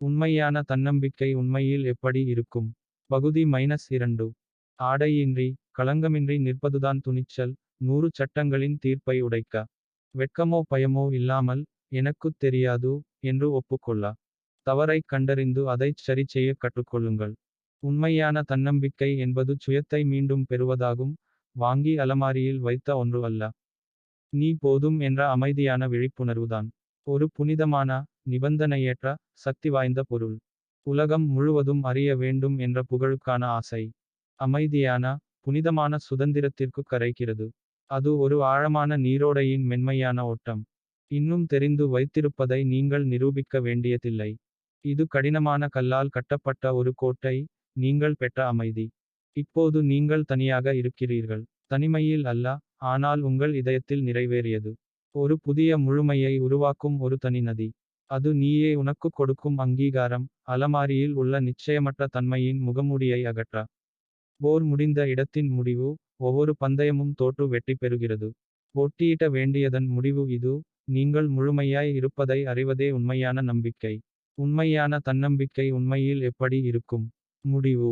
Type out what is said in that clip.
உண்மையான தன்னம்பிக்கை உண்மையில் எப்படி இருக்கும்? பகுதி -2. ஆடையின்றி, களங்கமின்றி நிற்பதுதான் துணிச்சல். 100 சட்டங்களின் தீர்ப்பை உடைக்க. வெட்கமோ பயமோ இல்லாமல், எனக்குத் தெரியாது, என்று ஒப்புக்கொள்ள. தவறைக் கண்டறிந்து அதைச் சரி செய்ய கற்றுக்கொள்ளுங்கள். உண்மையான தன்னம்பிக்கை என்பது சுயத்தை மீண்டும் பெறுவதாகும், வாங்கி அலமாரியில் வைத்த ஒன்று அல்ல. நீ போதும் என்ற அமைதியான விழிப்புணர்வுதான். ஒரு புனிதமான, நிபந்தனையற்ற, சக்தி வாய்ந்த பொருள். உலகம் முழுவதும் அறிய வேண்டும் என்ற புகழுக்கான ஆசை. அமைதியான, புனிதமான சுதந்திரத்திற்கு கரைக்கிறது. அது ஒரு ஆழமான நீரோடையின் மென்மையான ஓட்டம். இன்னும் தெரிந்து வைத்திருப்பதை நீங்கள் நிரூபிக்க வேண்டியதில்லை. இது கடினமான கல்லால் கட்டப்பட்ட ஒரு கோட்டை, நீங்கள் பெற்ற அமைதி. இப்போது நீங்கள் தனியாக இருக்கிறீர்கள். தனிமையில் அல்ல, ஆனால் உங்கள் இதயத்தில் நிறைவேறியது. ஒரு புதிய முழுமையை உருவாக்கும் ஒரு தனி நதி. அது நீயே உனக்குக் கொடுக்கும் அங்கீகாரம், அலமாரியில் உள்ள நிச்சயமற்ற தன்மையின் முகமூடியை அகற்ற. போர் முடிந்த இடத்தின் முடிவு, ஒவ்வொரு பந்தயமும் தோற்று வெற்றி பெறுகிறது. போட்டியிட வேண்டியதன் முடிவு இது, நீங்கள் முழுமையாய் இருப்பதை அறிவதே உண்மையான நம்பிக்கை. உண்மையான தன்னம்பிக்கை உண்மையில் எப்படி இருக்கும்? முடிவு.